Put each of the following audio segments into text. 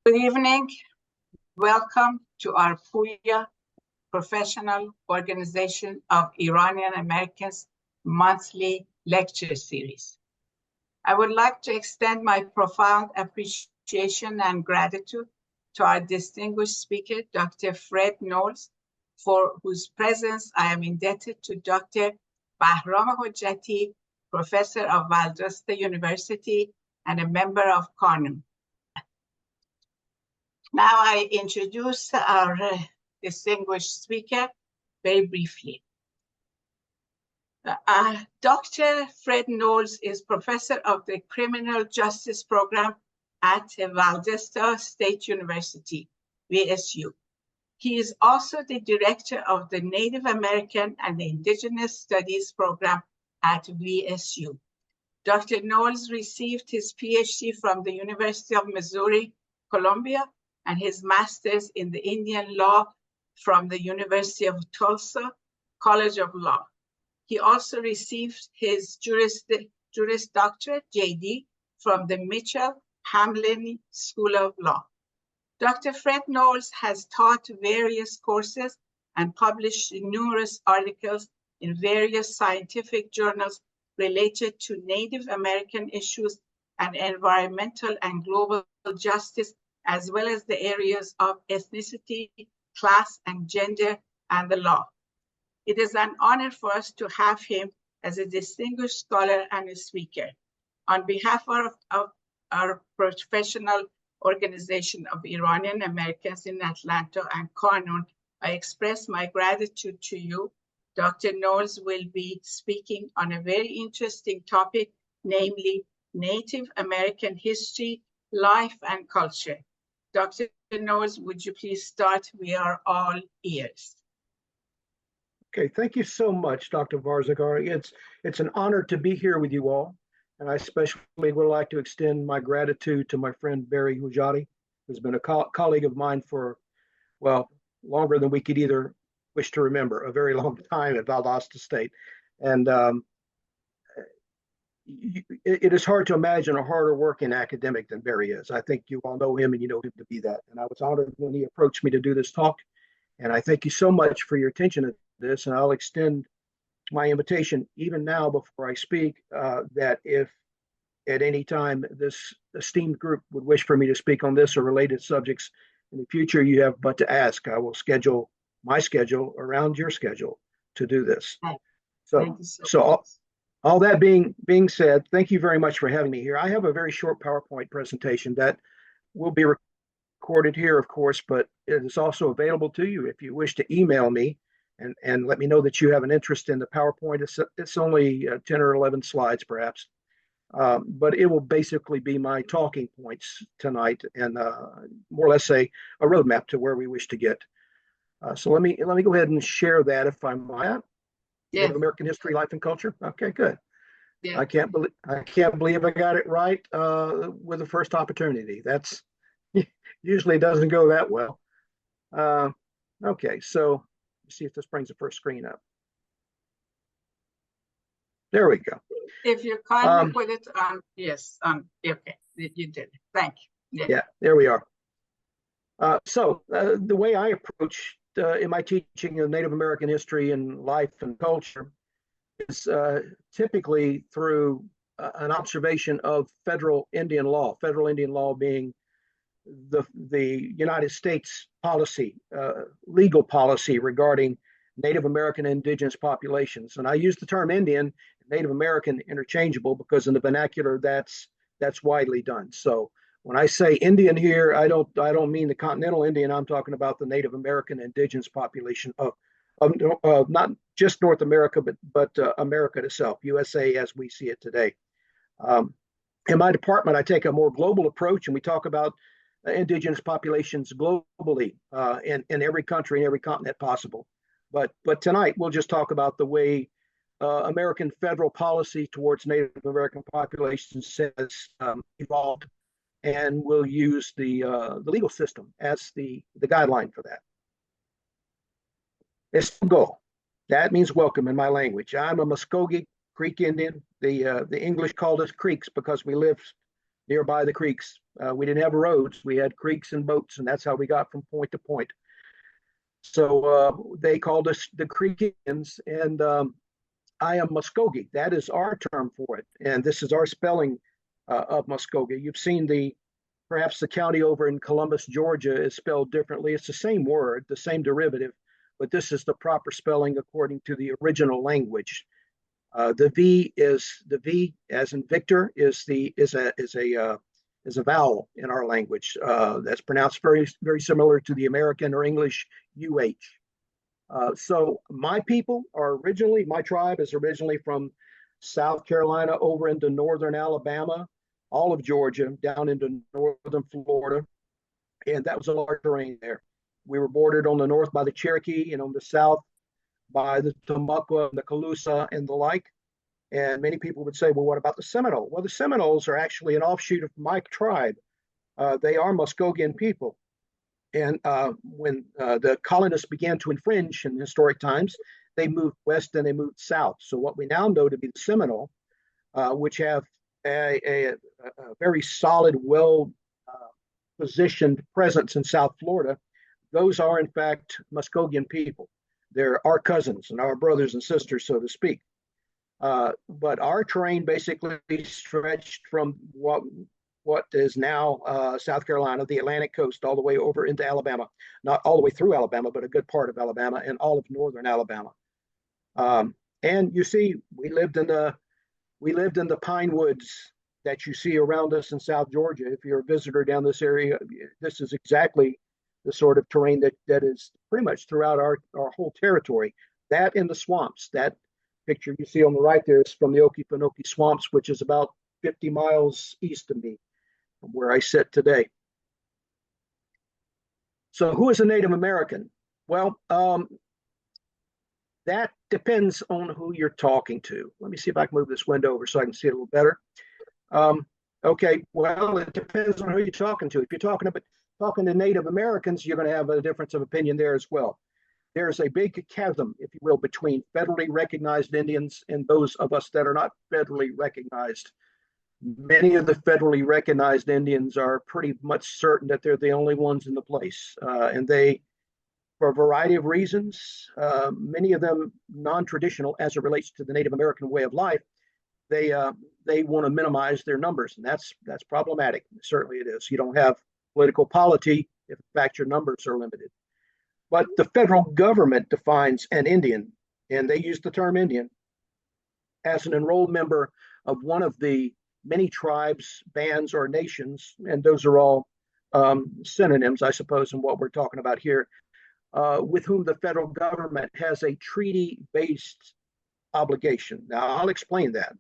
Good evening. Welcome to our POOIA Professional Organization of Iranian Americans monthly lecture series. I would like to extend my profound appreciation and gratitude to our distinguished speaker, Dr. Fred Knowles, for whose presence I am indebted to Dr. Bahram Hojjati, professor of Valdosta University and a member of Kanoon. Now I introduce our distinguished speaker very briefly. Dr. Fred Knowles is professor of the Criminal Justice Program at Valdosta State University, VSU. He is also the director of the Native American and Indigenous Studies Program at VSU. Dr. Knowles received his PhD from the University of Missouri, Columbia, and his master's in the Indian law from the University of Tulsa College of Law. He also received his Juris Doctorate, JD, from the Mitchell Hamlin School of Law. Dr. Fred Knowles has taught various courses and published numerous articles in various scientific journals related to Native American issues and environmental and global justice, as well as the areas of ethnicity, class, and gender, and the law. It is an honor for us to have him as a distinguished scholar and a speaker. On behalf of our professional organization of Iranian Americans in Atlanta and Kanoon, I express my gratitude to you. Dr. Knowles will be speaking on a very interesting topic, namely Native American history, life, and culture. Dr. Knowles, would you please start? We are all ears. Okay, thank you so much, Dr. Varzagari. It's an honor to be here with you all. And I especially would like to extend my gratitude to my friend Barry Hujati, who's been a colleague of mine for, well, longer than we could either wish to remember, a very long time at Valdosta State. And it is hard to imagine a harder working academic than Barry is. I think you all know him and you know him to be that. And I was honored when he approached me to do this talk. And I thank you so much for your attention to this. And I'll extend my invitation even now before I speak, that if at any time this esteemed group would wish for me to speak on this or related subjects in the future, you have but to ask. I will schedule my schedule around your schedule to do this. So all that being said, thank you very much for having me here. I have a very short PowerPoint presentation that will be recorded here, of course, but it is also available to you if you wish to email me and let me know that you have an interest in the PowerPoint. It's only 10 or 11 slides, perhaps, but it will basically be my talking points tonight and more or less a roadmap to where we wish to get. So let me go ahead and share that, if I might. Yes. Native American history, life, and culture. Okay, good. Yeah. I can't believe I got it right with the first opportunity. That's usually doesn't go that well. Okay, so let's see if this brings the first screen up. There we go. If you kindly put it on, yes, okay, you did it. Thank you. Yeah, there we are. So the way I approach in my teaching of Native American history and life and culture is typically through an observation of federal Indian law being the United States policy, legal policy regarding Native American and indigenous populations. And I use the term Indian and Native American interchangeable because in the vernacular that's widely done. So when I say Indian here, I don't mean the continental Indian. I'm talking about the Native American indigenous population of not just North America, but America itself, USA as we see it today. In my department, I take a more global approach, and we talk about indigenous populations globally in every country, in every continent possible. But tonight we'll just talk about the way American federal policy towards Native American populations has evolved, and we'll use the legal system as the guideline for that. Esgo, that means welcome in my language. I'm a Muskogee Creek Indian. The English called us Creeks because we lived nearby the creeks. We didn't have roads. We had creeks and boats, and that's how we got from point to point. So they called us the Creekians, and I am Muskogee. That is our term for it, and this is our spelling of Muskogee. You've seen perhaps the county over in Columbus, Georgia is spelled differently. It's the same word, the same derivative, but this is the proper spelling according to the original language. The V as in Victor is a vowel in our language that's pronounced very very similar to the American or English UH. So my tribe is originally from South Carolina over into northern Alabama, all of Georgia, down into northern Florida, and that was a large terrain there. We were bordered on the north by the Cherokee and on the south by the Timucua, the Calusa, and the like. And many people would say, well, what about the Seminole? Well, the Seminoles are actually an offshoot of my tribe. They are Muskogean people. And when the colonists began to infringe in historic times, they moved west and they moved south. So what we now know to be the Seminole, which have a very solid, well positioned presence in South Florida, those are in fact Muskogean people. They're our cousins and our brothers and sisters, so to speak. But our terrain basically stretched from what is now South Carolina, the Atlantic coast, all the way over into Alabama. Not all the way through Alabama, but a good part of Alabama and all of northern Alabama. And you see, we lived in the pine woods that you see around us in South Georgia. If you're a visitor down this area, this is exactly the sort of terrain that is pretty much throughout our whole territory. That in the swamps, that picture you see on the right there is from the Okefenokee Swamps, which is about 50 miles east of me, from where I sit today. So who is a Native American? Well, that depends on who you're talking to. Let me see if I can move this window over so I can see it a little better. Okay, well, it depends on who you're talking to. If you're talking to Native Americans, you're going to have a difference of opinion there as well. There's a big chasm, if you will, between federally recognized Indians and those of us that are not federally recognized. Many of the federally recognized Indians are pretty much certain that they're the only ones in the place. And they, for a variety of reasons, many of them non-traditional as it relates to the Native American way of life, they want to minimize their numbers, and that's problematic. Certainly it is. You don't have political polity if in fact your numbers are limited. But the federal government defines an Indian, and they use the term Indian, as an enrolled member of one of the many tribes, bands, or nations, and those are all synonyms, I suppose, in what we're talking about here, with whom the federal government has a treaty-based obligation. Now, I'll explain that.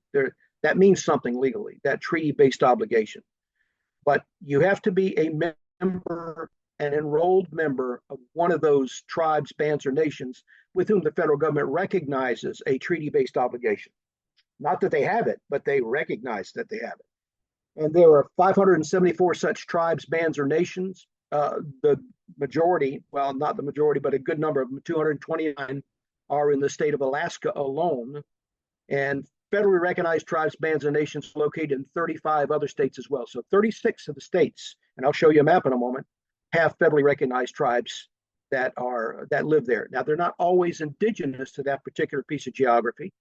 That means something legally, that treaty-based obligation. But you have to be a member, an enrolled member of one of those tribes, bands, or nations with whom the federal government recognizes a treaty-based obligation. Not that they have it, but they recognize that they have it. And there are 574 such tribes, bands, or nations. The majority, well, not the majority, but a good number of them, 229, are in the state of Alaska alone. And federally recognized tribes, bands, and nations located in 35 other states as well. So 36 of the states, and I'll show you a map in a moment, have federally recognized tribes that live there. Now, they're not always indigenous to that particular piece of geography,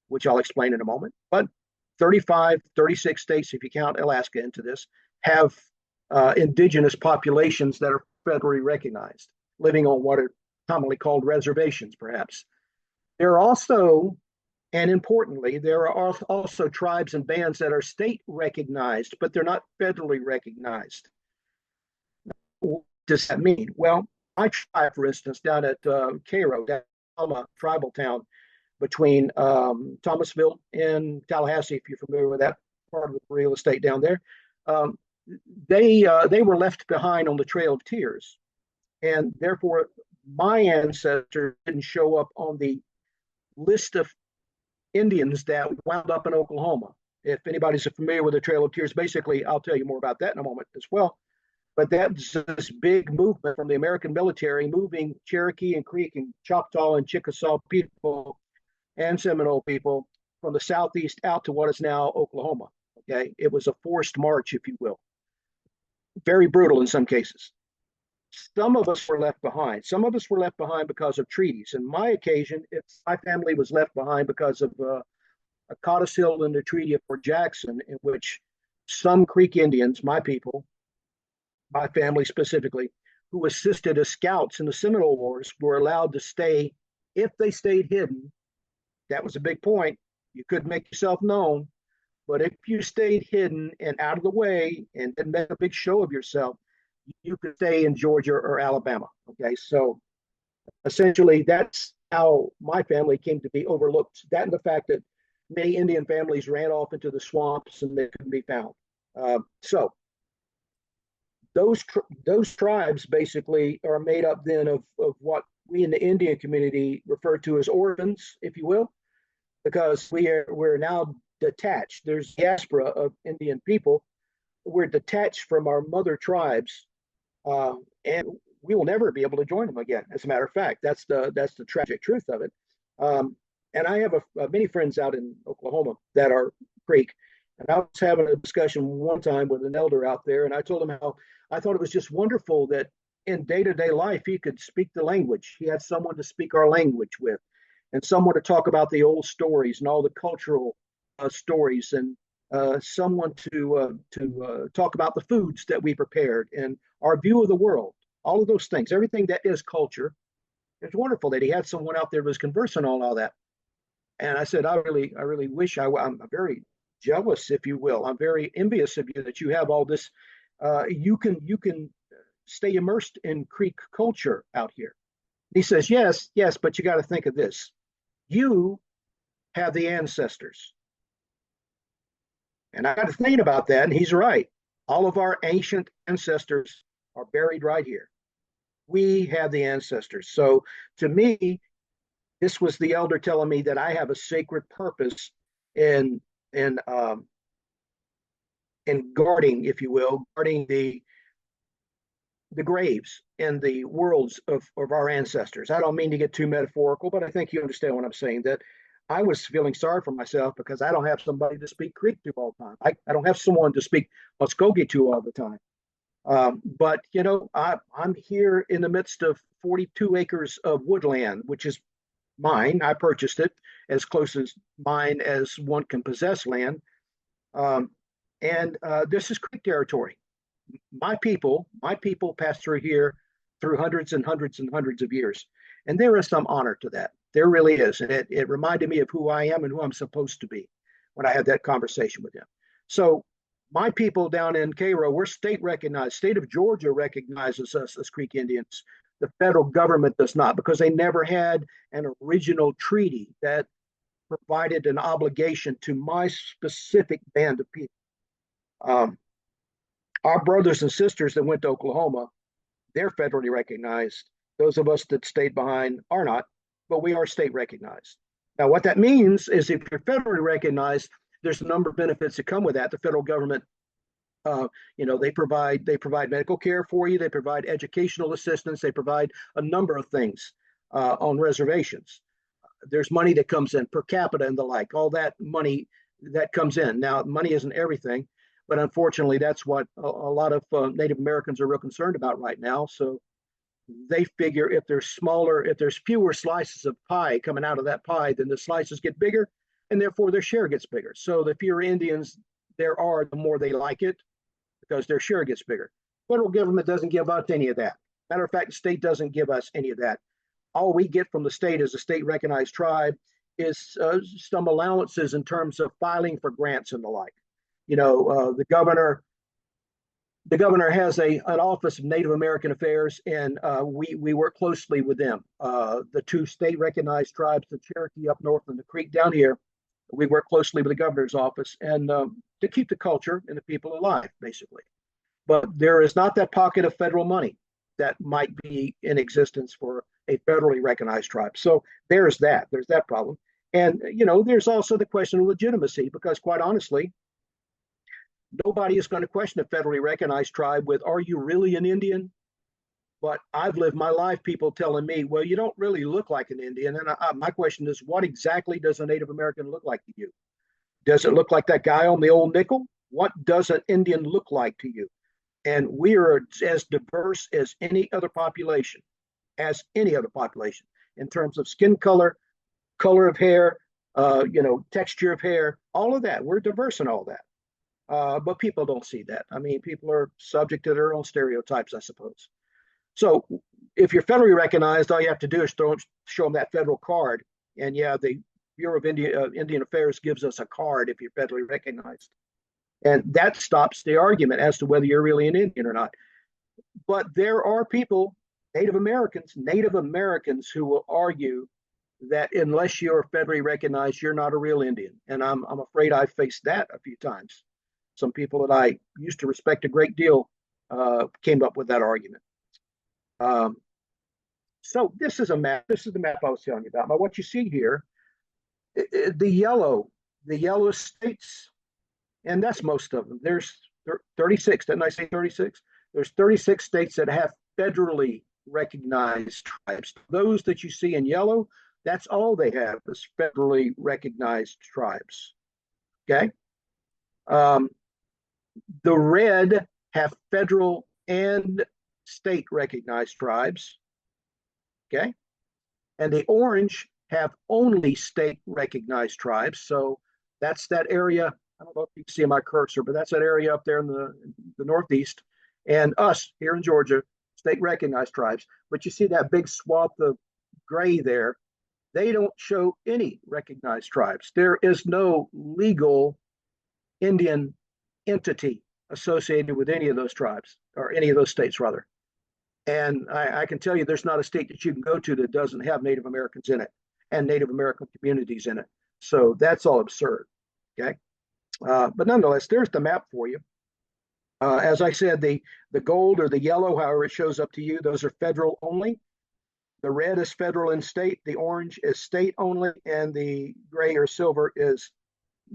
which I'll explain in a moment, but 35, 36 states, if you count Alaska into this, have indigenous populations that are federally recognized, living on what are commonly called reservations, perhaps. There are also, and importantly, there are also tribes and bands that are state recognized, but they're not federally recognized. What does that mean? Well, my tribe, for instance, down at Cairo, down Alma tribal town between Thomasville and Tallahassee, if you're familiar with that part of the real estate down there, they were left behind on the Trail of Tears, and therefore my ancestors didn't show up on the list of Indians that wound up in Oklahoma. If anybody's familiar with the Trail of Tears, basically, I'll tell you more about that in a moment as well. But that's this big movement from the American military moving Cherokee and Creek and Choctaw and Chickasaw people and Seminole people from the southeast out to what is now Oklahoma. Okay, it was a forced march, if you will, very brutal in some cases. Some of us were left behind. Some of us were left behind because of treaties. In my occasion, my family was left behind because of a codicil in the Treaty of Fort Jackson, in which some Creek Indians, my people, my family specifically, who assisted as scouts in the Seminole Wars, were allowed to stay if they stayed hidden. That was a big point. You couldn't make yourself known, but if you stayed hidden and out of the way and didn't make a big show of yourself, you could stay in Georgia or Alabama. Okay, so essentially that's how my family came to be overlooked. That and the fact that many Indian families ran off into the swamps and they couldn't be found. So those tribes basically are made up then of what we in the Indian community refer to as orphans, if you will, because we're now detached. There's diaspora of Indian people. We're detached from our mother tribes, and we will never be able to join them again. As a matter of fact, that's the tragic truth of it. And I have many friends out in Oklahoma that are Creek, and I was having a discussion one time with an elder out there, and I told him how I thought it was just wonderful that in day-to-day life he could speak the language. He had someone to speak our language with, and someone to talk about the old stories and all the cultural stories, and someone to talk about the foods that we prepared and our view of the world. All of those things, everything that is culture. It's wonderful that he had someone out there who was conversing on all that. And I said, I really wish I'm very jealous, if you will. I'm very envious of you that you have all this. You can stay immersed in Creek culture out here. He says, yes, but you got to think of this. You have the ancestors. And I got to think about that, and he's right. All of our ancient ancestors are buried right here. We have the ancestors. So to me, this was the elder telling me that I have a sacred purpose in guarding, if you will, guarding the graves and the worlds of our ancestors. I don't mean to get too metaphorical, but I think you understand what I'm saying, that I was feeling sorry for myself because I don't have somebody to speak Creek to all the time. I don't have someone to speak Muskogee to all the time. But, you know, I'm here in the midst of 42 acres of woodland, which is mine. I purchased it as close as mine as one can possess land. And this is Creek territory. My people passed through here through hundreds and hundreds and hundreds of years. And there is some honor to that. There really is. And it reminded me of who I am and who I'm supposed to be when I had that conversation with him. So my people down in Cairo, we're state recognized. State of Georgia recognizes us as Creek Indians. The federal government does not, because they never had an original treaty that provided an obligation to my specific band of people. Our brothers and sisters that went to Oklahoma, they're federally recognized. Those of us that stayed behind are not, but we are state recognized. Now, what that means is if you're federally recognized, there's a number of benefits that come with that. The federal government, they provide medical care for you. They provide educational assistance. They provide a number of things on reservations. There's money that comes in per capita and the like. All that money that comes in. Now, money isn't everything, but unfortunately, that's what a lot of Native Americans are real concerned about right now. So they figure if there's fewer slices of pie coming out of that pie, then the slices get bigger, and therefore their share gets bigger. So the fewer Indians there are, the more they like it, because their share gets bigger. Federal government doesn't give us any of that. Matter of fact, the state doesn't give us any of that. All we get from the state as a state recognized tribe is some allowances in terms of filing for grants and the like. The governor has an office of Native American Affairs, and we work closely with them. The two state recognized tribes, the Cherokee up north and the Creek down here, we work closely with the governor's office and to keep the culture and the people alive, basically. But there is not that pocket of federal money that might be in existence for a federally recognized tribe. So there's that problem. And, there's also the question of legitimacy, because quite honestly, nobody is going to question a federally recognized tribe with, are you really an Indian? But I've lived my life people telling me, well, you don't really look like an Indian. And my question is, what exactly does a Native American look like to you? Does it look like that guy on the old nickel? What does an Indian look like to you? And we are as diverse as any other population, in terms of skin color, color of hair, texture of hair, all of that. We're diverse in all that. But people don't see that. I mean, people are subject to their own stereotypes, I suppose. So if you're federally recognized, all you have to do is show them that federal card. And yeah, the Bureau of Indian Affairs gives us a card if you're federally recognized. And that stops the argument as to whether you're really an Indian or not. But there are people, Native Americans who will argue that unless you're federally recognized, you're not a real Indian. And I'm afraid I've faced that a few times. Some people that I used to respect a great deal came up with that argument. So this is a map. This is the map I was telling you about. Now, what you see here, the yellow states, and that's most of them. There's 36. Didn't I say 36? There's 36 states that have federally recognized tribes. Those that you see in yellow, that's all they have is federally recognized tribes. Okay. The red have federal and state recognized tribes. Okay. And the orange have only state recognized tribes. So that's that area. I don't know if you can see my cursor, but that's that area up there in the Northeast. And us here in Georgia, state recognized tribes. But you see that big swath of gray there. They don't show any recognized tribes. There is no legal Indian entity associated with any of those tribes, or any of those states, rather. And I can tell you there's not a state that you can go to that doesn't have Native Americans in it and Native American communities in it. So that's all absurd. Okay. But nonetheless, there's the map for you. As I said, the gold or the yellow, however it shows up to you, those are federal only. The red is federal and state. The orange is state only. And the gray or silver is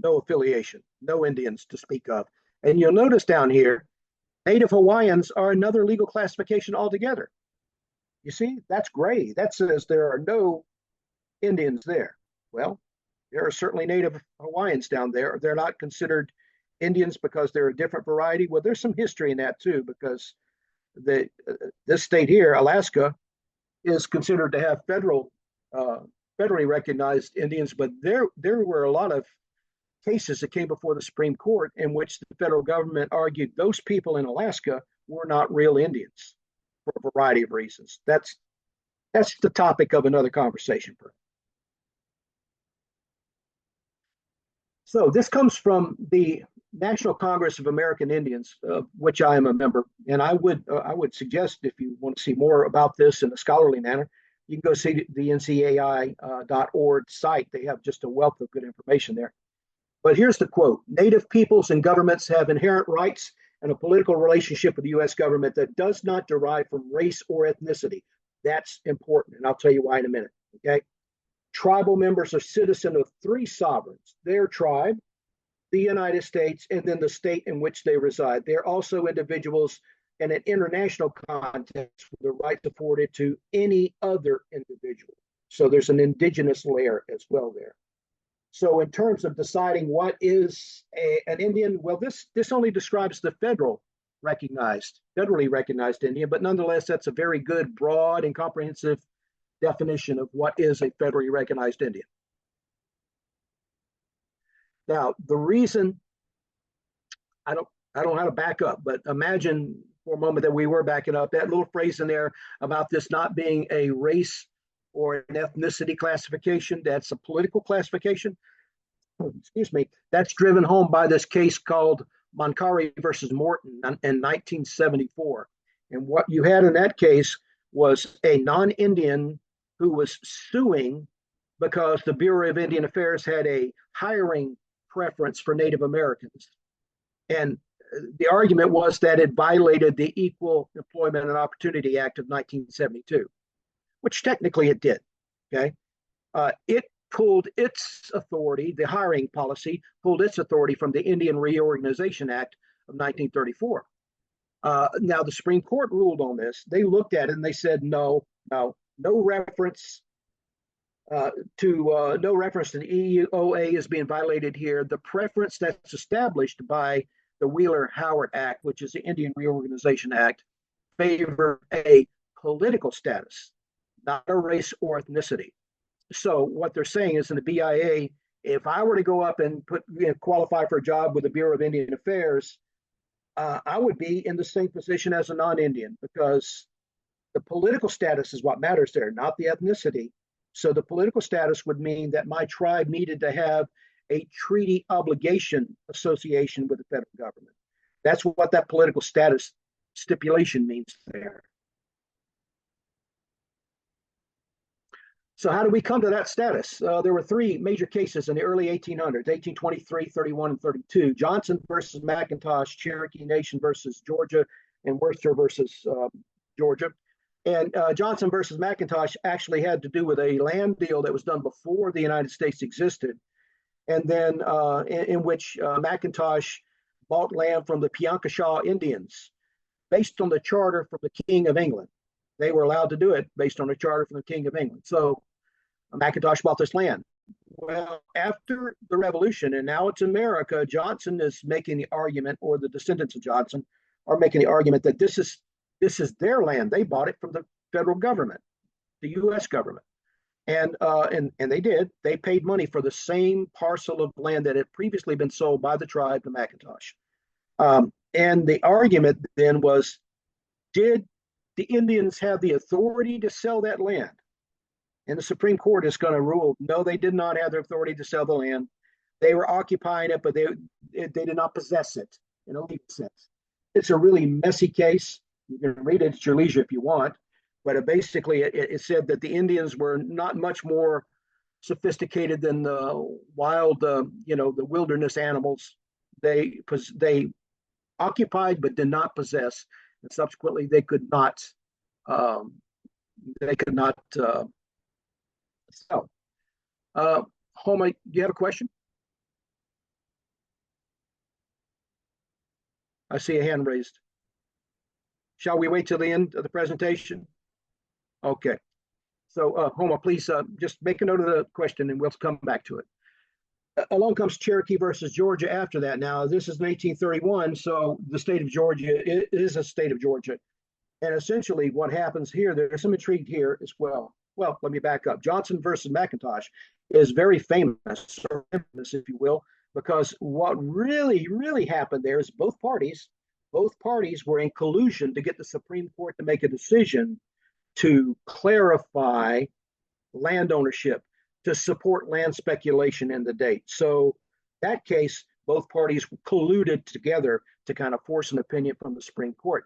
no affiliation, no Indians to speak of. And you'll notice down here, Native Hawaiians are another legal classification altogether. You see, that's gray. That says there are no Indians there. Well, there are certainly Native Hawaiians down there. They're not considered Indians because they're a different variety. Well, there's some history in that too, because this state here, Alaska, is considered to have federally recognized Indians, but there were a lot of cases that came before the Supreme Court in which the federal government argued those people in Alaska were not real Indians for a variety of reasons. That's the topic of another conversation. So this comes from the National Congress of American Indians, of which I am a member. And I would suggest, if you want to see more about this in a scholarly manner, you can go see the ncai.org site. They have just a wealth of good information there. But here's the quote: Native peoples and governments have inherent rights and a political relationship with the U.S. government that does not derive from race or ethnicity. That's important, and I'll tell you why in a minute. Okay. Tribal members are citizens of three sovereigns: their tribe, the United States, and then the state in which they reside. They're also individuals in an international context with the rights afforded to any other individual. So there's an indigenous layer as well there. So in terms of deciding what is an Indian, well, this only describes the federally recognized Indian, but nonetheless, that's a very good, broad, and comprehensive definition of what is a federally recognized Indian. Now, the reason I don't know how to back up, but imagine for a moment that we were backing up. That little phrase in there about this not being a race or an ethnicity classification, that's a political classification. Excuse me. That's driven home by this case called Moncari versus Morton in 1974. And what you had in that case was a non-Indian who was suing because the Bureau of Indian Affairs had a hiring preference for Native Americans. And the argument was that it violated the Equal Employment and Opportunity Act of 1972, which technically it did. Okay. It pulled its authority, the hiring policy pulled its authority from the Indian Reorganization Act of 1934. Now the Supreme Court ruled on this. They looked at it and they said, no reference to the EOA is being violated here. The preference that's established by the Wheeler-Howard Act, which is the Indian Reorganization Act, favored a political status, not a race or ethnicity. So what they're saying is in the BIA, if I were to go up and qualify for a job with the Bureau of Indian Affairs, I would be in the same position as a non-Indian because the political status is what matters there, not the ethnicity. So the political status would mean that my tribe needed to have a treaty obligation association with the federal government. That's what that political status stipulation means there. So how did we come to that status? There were three major cases in the early 1800s, 1823, 31, and 32. Johnson versus McIntosh, Cherokee Nation versus Georgia, and Worcester versus Georgia. And Johnson versus McIntosh actually had to do with a land deal that was done before the United States existed, and then in which McIntosh bought land from the Piankashaw Indians based on the charter from the King of England. They were allowed to do it based on a charter from the King of England. So McIntosh bought this land. Well, after the Revolution, and now it's America, Johnson is making the argument, or the descendants of Johnson are making the argument that this is their land. They bought it from the federal government, the U.S. government, and they did. They paid money for the same parcel of land that had previously been sold by the tribe to McIntosh. And the argument then was, did the Indians have the authority to sell that land? And the Supreme Court is going to rule, no, they did not have the authority to sell the land. They were occupying it, but they did not possess it in a legal sense. It's a really messy case. You can read it at your leisure if you want, but it said that the Indians were not much more sophisticated than the wild, the wilderness animals. They occupied but did not possess, and subsequently they could not sell. Homa, do you have a question? I see a hand raised. Shall we wait till the end of the presentation? Okay. So, Homa, please just make a note of the question and we'll come back to it. Along comes Cherokee versus Georgia after that. Now, this is 1831, so the state of Georgia is a state of Georgia. And essentially what happens here, there's some intrigue here as well. Well, let me back up. Johnson versus McIntosh is very famous, or infamous, if you will, because what really, really happened there is both parties were in collusion to get the Supreme Court to make a decision to clarify land ownership, to support land speculation in the date. So that case, both parties colluded together to kind of force an opinion from the Supreme Court.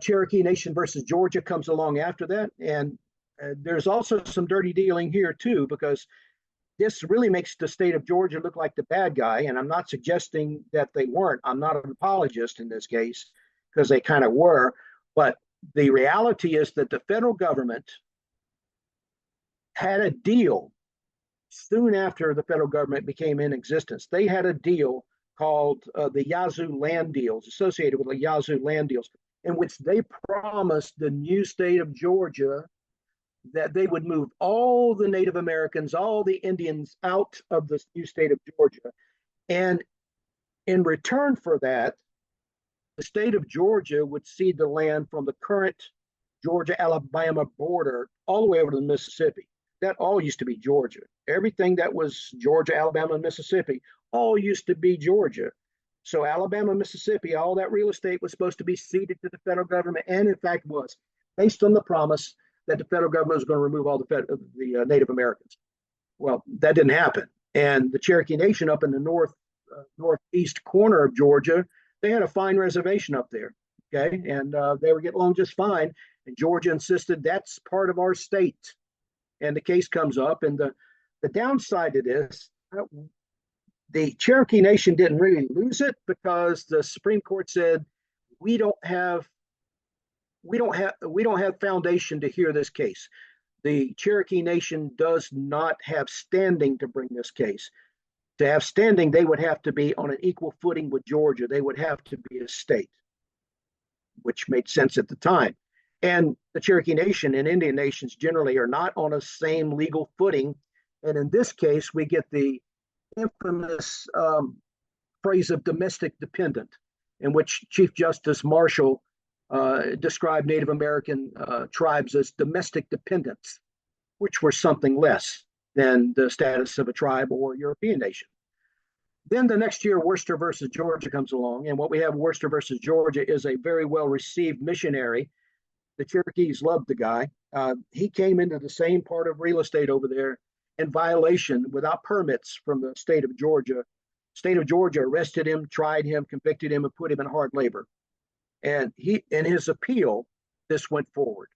Cherokee Nation versus Georgia comes along after that. And there's also some dirty dealing here too, because this really makes the state of Georgia look like the bad guy. And I'm not suggesting that they weren't. I'm not an apologist in this case, because they kind of were. But the reality is that the federal government had a deal soon after the federal government became in existence. They had a deal called the Yazoo land deals, associated with the Yazoo land deals, in which they promised the new state of Georgia that they would move all the Native Americans, all the Indians out of the new state of Georgia. And in return for that, the state of Georgia would cede the land from the current Georgia-Alabama border all the way over to the Mississippi. That all used to be Georgia. Everything that was Georgia, Alabama, and Mississippi all used to be Georgia. So Alabama, Mississippi, all that real estate was supposed to be ceded to the federal government, and in fact was, based on the promise that the federal government was going to remove all the Native Americans. Well, that didn't happen. And the Cherokee Nation up in the northeast corner of Georgia, they had a fine reservation up there, okay? And they were getting along just fine. And Georgia insisted that's part of our state. And the case comes up, and the downside to this, the Cherokee Nation didn't really lose it because the Supreme Court said, we don't have foundation to hear this case. The Cherokee Nation does not have standing to bring this case. To have standing, they would have to be on an equal footing with Georgia. They would have to be a state, which made sense at the time. And the Cherokee Nation and Indian nations generally are not on a same legal footing. And in this case, we get the infamous phrase of domestic dependent, in which Chief Justice Marshall described Native American tribes as domestic dependents, which were something less than the status of a tribe or European nation. Then the next year, Worcester versus Georgia comes along, and what we have Worcester versus Georgia is a very well-received missionary. The Cherokees loved the guy. He came into the same part of real estate over there in violation without permits from the state of Georgia. State of Georgia arrested him, tried him, convicted him, and put him in hard labor. And in his appeal, this went forward.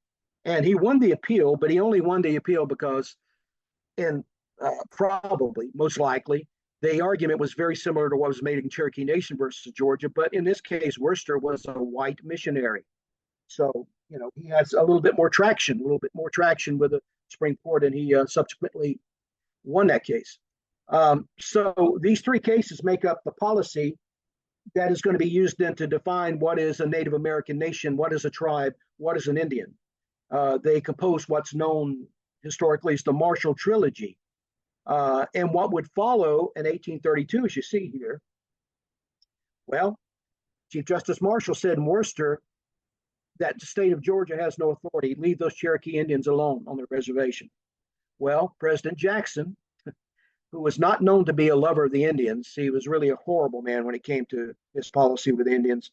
And he won the appeal, but he only won the appeal because, probably, most likely, the argument was very similar to what was made in Cherokee Nation versus Georgia. But in this case, Worcester was a white missionary. So, he has a little bit more traction with the Supreme Court, and he subsequently won that case. So these three cases make up the policy that is going to be used then to define what is a Native American nation, what is a tribe, what is an Indian. They compose what's known historically as the Marshall Trilogy. And what would follow in 1832, as you see here, well, Chief Justice Marshall said in Worcester that the state of Georgia has no authority. Leave those Cherokee Indians alone on their reservation. Well, President Jackson, who was not known to be a lover of the Indians, he was really a horrible man when it came to his policy with Indians.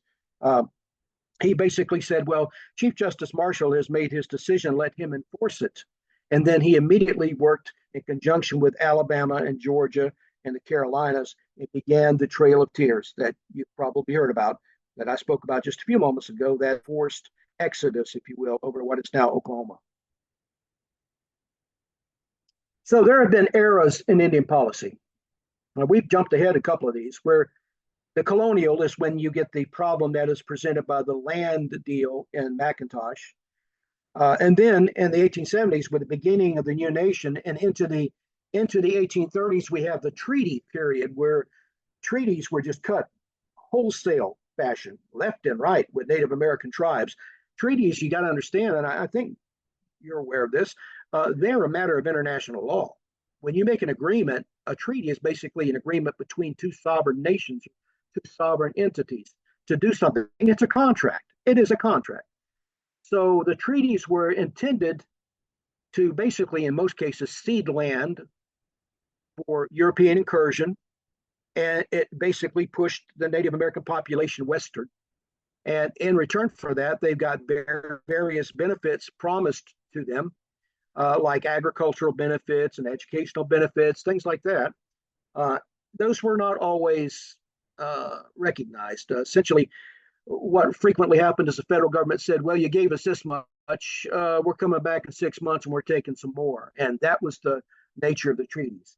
He basically said, well, Chief Justice Marshall has made his decision, let him enforce it. And then he immediately worked in conjunction with Alabama and Georgia and the Carolinas. It began the Trail of Tears that you've probably heard about, that I spoke about just a few moments ago, that forced exodus, if you will, over what is now Oklahoma. So there have been eras in Indian policy. We've jumped ahead a couple of these, where the colonial is when you get the problem that is presented by the land deal in McIntosh. And then in the 1870s, with the beginning of the new nation and into the 1830s, we have the treaty period, where treaties were just cut wholesale fashion, left and right, with Native American tribes. Treaties, you got to understand, and I think you're aware of this, they're a matter of international law. When you make an agreement, a treaty is basically an agreement between two sovereign nations, two sovereign entities to do something. It's a contract. It is a contract. So the treaties were intended to basically, in most cases, cede land for European incursion, and it basically pushed the Native American population westward. And in return for that, they've got various benefits promised to them, like agricultural benefits and educational benefits, things like that. Those were not always recognized. Essentially, what frequently happened is the federal government said, well, you gave us this much, we're coming back in 6 months and we're taking some more. And that was the nature of the treaties.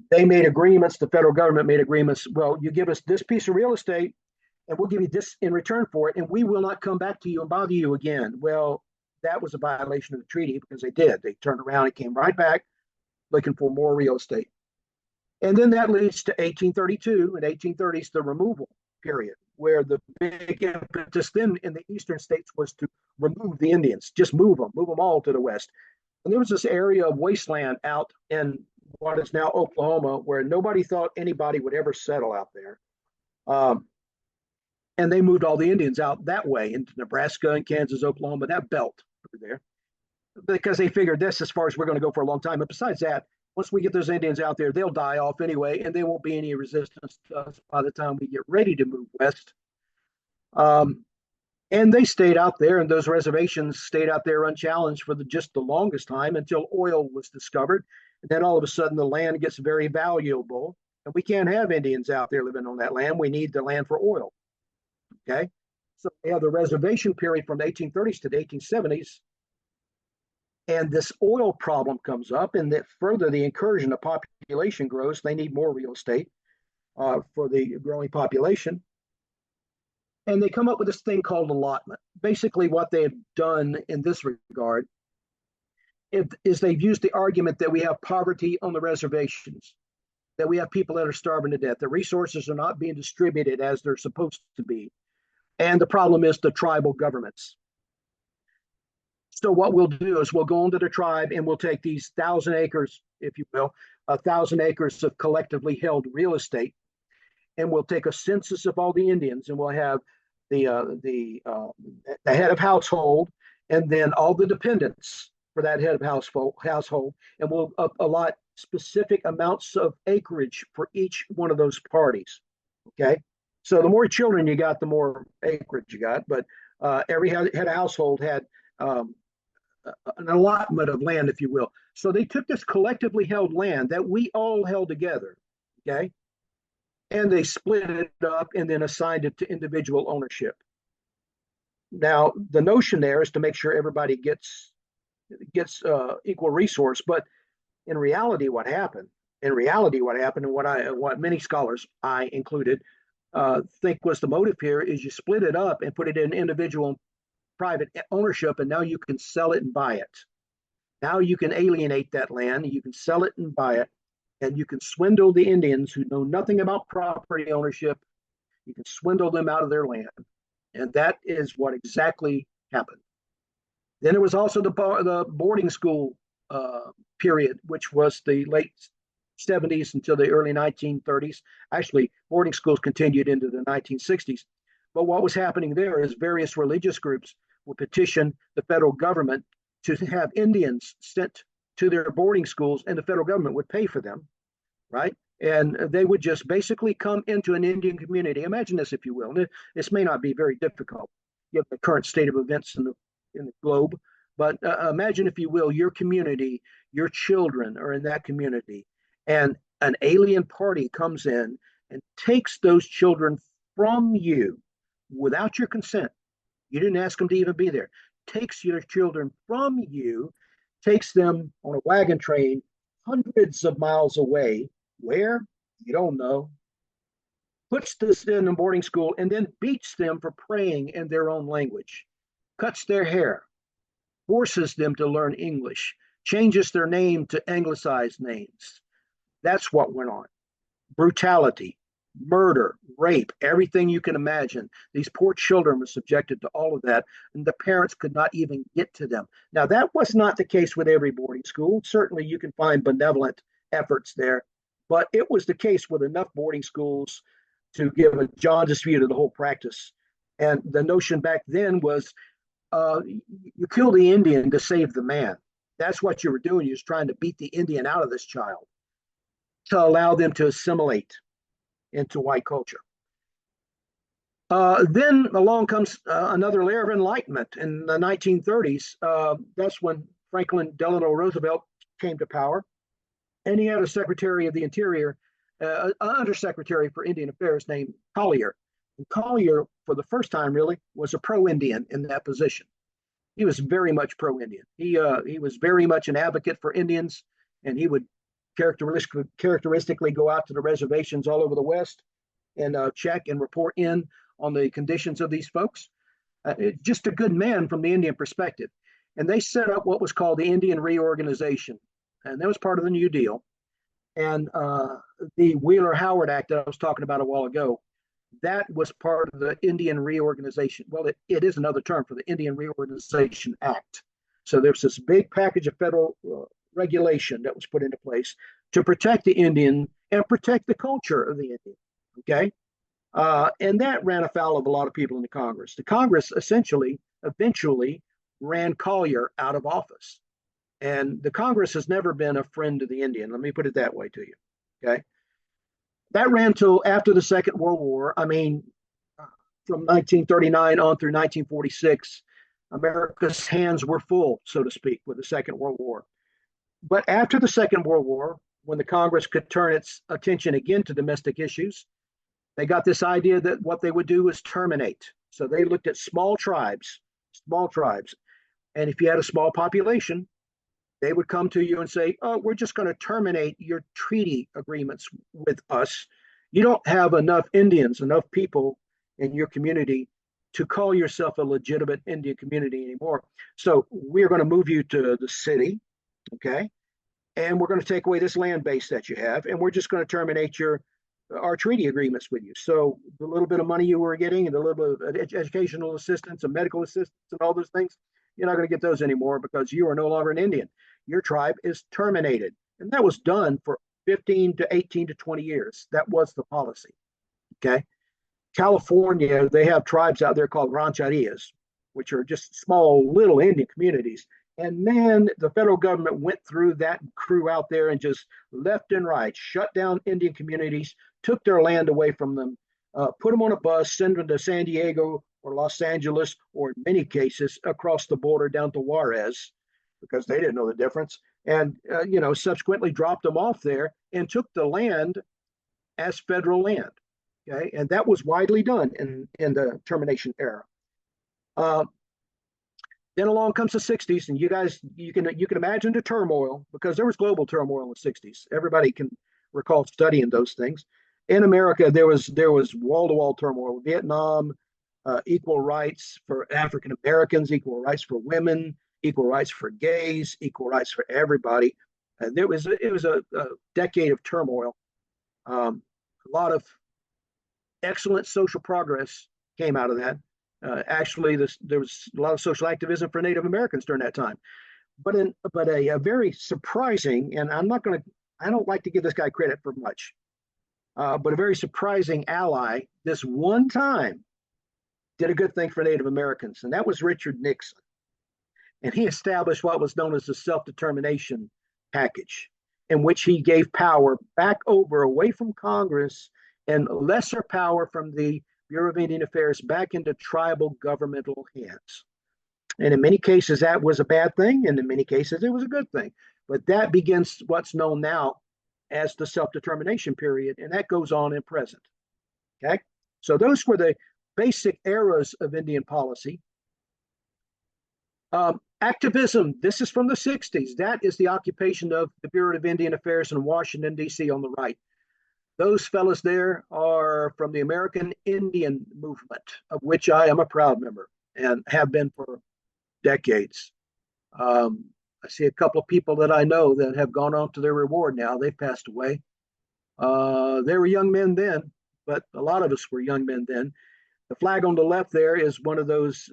They made agreements, the federal government made agreements, well, you give us this piece of real estate and we'll give you this in return for it, and we will not come back to you and bother you again. Well, that was a violation of the treaty, because they did. They turned around and came right back looking for more real estate. And then that leads to 1832. In 1830s, the removal period, where the big impetus then in the eastern states was to remove the Indians, just move them all to the west. And there was this area of wasteland out in what is now Oklahoma, where nobody thought anybody would ever settle out there. And they moved all the Indians out that way into Nebraska and Kansas, Oklahoma, that belt over there, because they figured this as far as we're going to go for a long time. But besides that, once we get those Indians out there, they'll die off anyway, and there won't be any resistance to us by the time we get ready to move west. And they stayed out there, and those reservations stayed out there unchallenged for just the longest time, until oil was discovered. And then all of a sudden, the land gets very valuable, and we can't have Indians out there living on that land. We need the land for oil. Okay, so we have the reservation period from the 1830s to the 1870s, and this oil problem comes up, and that further the incursion of population grows. They need more real estate for the growing population, and they come up with this thing called allotment. Basically, what they have done in this regard is they've used the argument that we have poverty on the reservations, that we have people that are starving to death. The resources are not being distributed as they're supposed to be. And the problem is the tribal governments. So what we'll do is we'll go into the tribe and we'll take these 1,000 acres, if you will, 1,000 acres of collectively held real estate, and we'll take a census of all the Indians, and we'll have the head of household, and then all the dependents for that head of household, and we'll allot specific amounts of acreage for each one of those parties. Okay, so the more children you got, the more acreage you got, but every head of household had an allotment of land, if you will. So they took this collectively held land that we all held together, okay, and they split it up and then assigned it to individual ownership. Now, the notion there is to make sure everybody gets equal resource, but in reality, what happened? And what many scholars, I included, think was the motive here is you split it up and put it in individual private ownership, and now you can sell it and buy it. Now you can alienate that land, you can sell it and buy it, and you can swindle the Indians who know nothing about property ownership. You can swindle them out of their land. And that is what exactly happened. Then there was also the boarding school period, which was the late 70s until the early 1930s. Actually, boarding schools continued into the 1960s. But what was happening there is various religious groups would petition the federal government to have Indians sent to their boarding schools, and the federal government would pay for them, right? And they would just basically come into an Indian community. Imagine this, if you will. This may not be very difficult, given the current state of events in the globe, but imagine, if you will, your community, your children are in that community, and an alien party comes in and takes those children from you without your consent. You didn't ask them to even be there. Takes your children from you, takes them on a wagon train hundreds of miles away. Where? You don't know. Puts this in a boarding school and then beats them for praying in their own language. Cuts their hair. Forces them to learn English. Changes their name to anglicized names. That's what went on. Brutality, murder, rape, everything you can imagine. These poor children were subjected to all of that, and the parents could not even get to them. Now, that was not the case with every boarding school. Certainly, you can find benevolent efforts there, but it was the case with enough boarding schools to give a jaundiced view to the whole practice. And the notion back then was you kill the Indian to save the man. That's what you were doing. You was trying to beat the Indian out of this child to allow them to assimilate into white culture. Then along comes another layer of enlightenment in the 1930s. That's when Franklin Delano Roosevelt came to power, and he had a Secretary of the Interior, Undersecretary for Indian Affairs named Collier. And Collier, for the first time, really was a pro-Indian in that position. He was very much pro-Indian. He was very much an advocate for Indians, and he would characteristically go out to the reservations all over the West and check and report in on the conditions of these folks. Just a good man from the Indian perspective. And they set up what was called the Indian Reorganization. And that was part of the New Deal. And the Wheeler-Howard Act that I was talking about a while ago, that was part of the Indian Reorganization. Well, it is another term for the Indian Reorganization Act. So there's this big package of federal regulation that was put into place to protect the Indian and protect the culture of the Indian. Okay. And that ran afoul of a lot of people in the Congress. The Congress eventually ran Collier out of office. And the Congress has never been a friend to the Indian. Let me put it that way to you. Okay. That ran till after the Second World War. I mean, from 1939 on through 1946, America's hands were full, so to speak, with the Second World War. But after the Second World War, when the Congress could turn its attention again to domestic issues, they got this idea that what they would do was terminate. So they looked at small tribes. And if you had a small population, they would come to you and say, oh, we're just going to terminate your treaty agreements with us. You don't have enough Indians, enough people in your community to call yourself a legitimate Indian community anymore. So we're going to move you to the city, okay? And we're going to take away this land base that you have, and we're just going to terminate our treaty agreements with you. So the little bit of money you were getting and the little bit of educational assistance and medical assistance and all those things, you're not going to get those anymore because you are no longer an Indian. Your tribe is terminated. And that was done for 15 to 18 to 20 years. That was the policy. Okay. California, they have tribes out there called rancherias, which are just small little Indian communities. And man, the federal government went through that crew out there and just left and right, shut down Indian communities, took their land away from them, put them on a bus, send them to San Diego or Los Angeles, or in many cases across the border down to Juarez, because they didn't know the difference. And, subsequently dropped them off there and took the land as federal land. Okay. And that was widely done in the termination era. Then along comes the 60s, and you guys, you can imagine the turmoil, because there was global turmoil in the 60s. Everybody can recall studying those things. In America, there was wall-to-wall turmoil. Vietnam, equal rights for African Americans, equal rights for women, equal rights for gays, equal rights for everybody. It was a decade of turmoil. A lot of excellent social progress came out of that. Actually, there was a lot of social activism for Native Americans during that time. But a very surprising, and I don't like to give this guy credit for much, but a very surprising ally this one time did a good thing for Native Americans, and that was Richard Nixon. And he established what was known as the self-determination package, in which he gave power back over away from Congress and lesser power from the Bureau of Indian Affairs back into tribal governmental hands. And in many cases, that was a bad thing, and in many cases, it was a good thing. But that begins what's known now as the self-determination period, and that goes on in present. Okay? So those were the basic eras of Indian policy. Activism, this is from the 60s. That is the occupation of the Bureau of Indian Affairs in Washington, D.C. on the right. Those fellas there are from the American Indian movement, of which I am a proud member and have been for decades. I see a couple of people that I know that have gone on to their reward now. They've passed away. They were young men then, but a lot of us were young men then. The flag on the left there is one of those,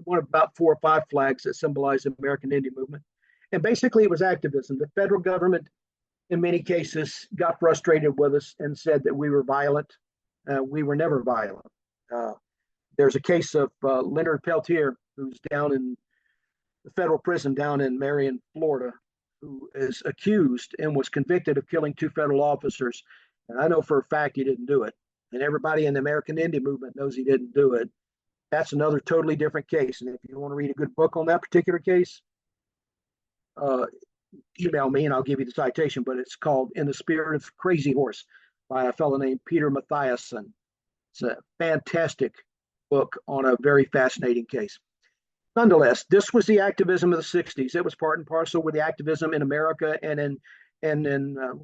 one of about 4 or 5 flags that symbolize the American Indian movement. And basically it was activism. The federal government, in many cases, got frustrated with us and said that we were violent. We were never violent. There's a case of Leonard Peltier, who's down in the federal prison down in Marion, Florida, who is accused and was convicted of killing 2 federal officers. And I know for a fact he didn't do it. And everybody in the American Indian movement knows he didn't do it. That's another totally different case. And if you want to read a good book on that particular case, email me and I'll give you the citation, but it's called In the Spirit of Crazy Horse by a fellow named Peter Mathiasson. It's a fantastic book on a very fascinating case. Nonetheless, this was the activism of the 60s. It was part and parcel with the activism in America and in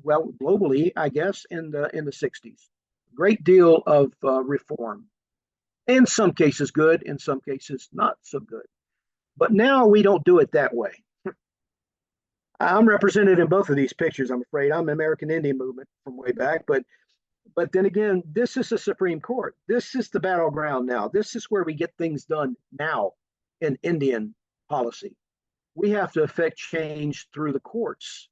well, globally, I guess, in the 60s. Great deal of reform. In some cases good, in some cases not so good. But now we don't do it that way. I'm represented in both of these pictures, I'm afraid. I'm American Indian movement from way back, but then again, this is the Supreme Court. This is the battleground now. This is where we get things done now in Indian policy. We have to affect change through the courts.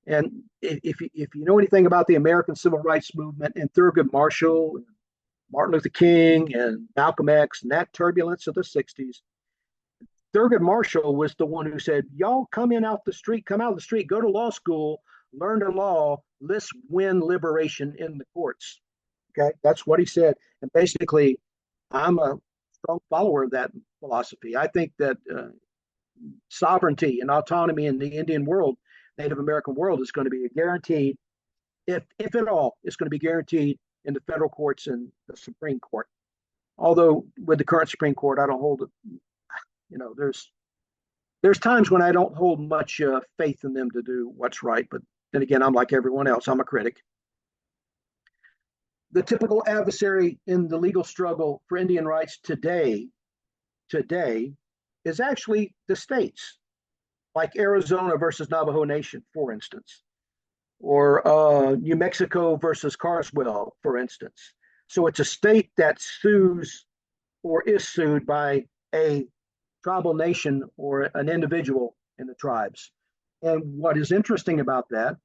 And if you know anything about the American Civil Rights Movement and Thurgood Marshall, and Martin Luther King, and Malcolm X, and that turbulence of the 60s, Thurgood Marshall was the one who said, y'all come out of the street, go to law school, learn the law, let's win liberation in the courts. Okay, that's what he said. And basically, I'm a strong follower of that philosophy. I think that sovereignty and autonomy in the Indian world, Native American world, is going to be guaranteed, if at all, it's going to be guaranteed in the federal courts and the Supreme Court. Although with the current Supreme Court, I don't hold it. There's times when I don't hold much faith in them to do what's right, but then again, I'm like everyone else. I'm a critic. The typical adversary in the legal struggle for Indian rights today is actually the states, like Arizona versus Navajo Nation, for instance, or New Mexico versus Carswell, for instance. So it's a state that sues or is sued by a tribal nation or an individual in the tribes. And what is interesting about that,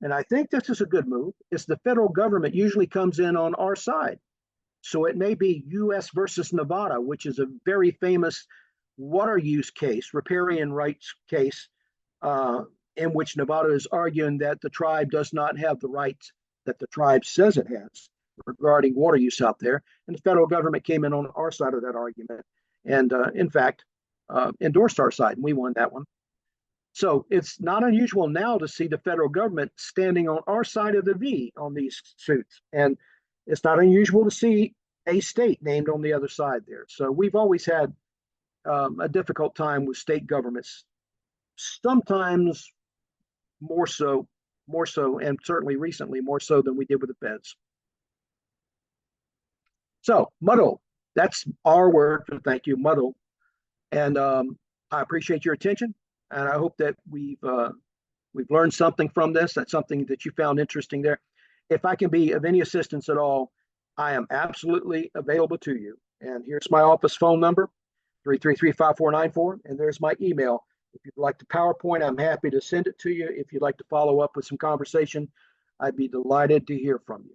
and I think this is a good move, is the federal government usually comes in on our side. So it may be U.S. versus Nevada, which is a very famous water use case, riparian rights case, in which Nevada is arguing that the tribe does not have the rights that the tribe says it has regarding water use out there. And the federal government came in on our side of that argument and, in fact, endorsed our side, and we won that one. So it's not unusual now to see the federal government standing on our side of the V on these suits. And it's not unusual to see a state named on the other side there. So we've always had a difficult time with state governments, sometimes more so, and certainly recently more so than we did with the feds. So muddle, that's our word for thank you, muddle. And I appreciate your attention, and I hope that we've learned something from this. That's something that you found interesting there. If I can be of any assistance at all, I am absolutely available to you. And here's my office phone number, 333-5494, and there's my email. If you'd like the PowerPoint, I'm happy to send it to you. If you'd like to follow up with some conversation, I'd be delighted to hear from you.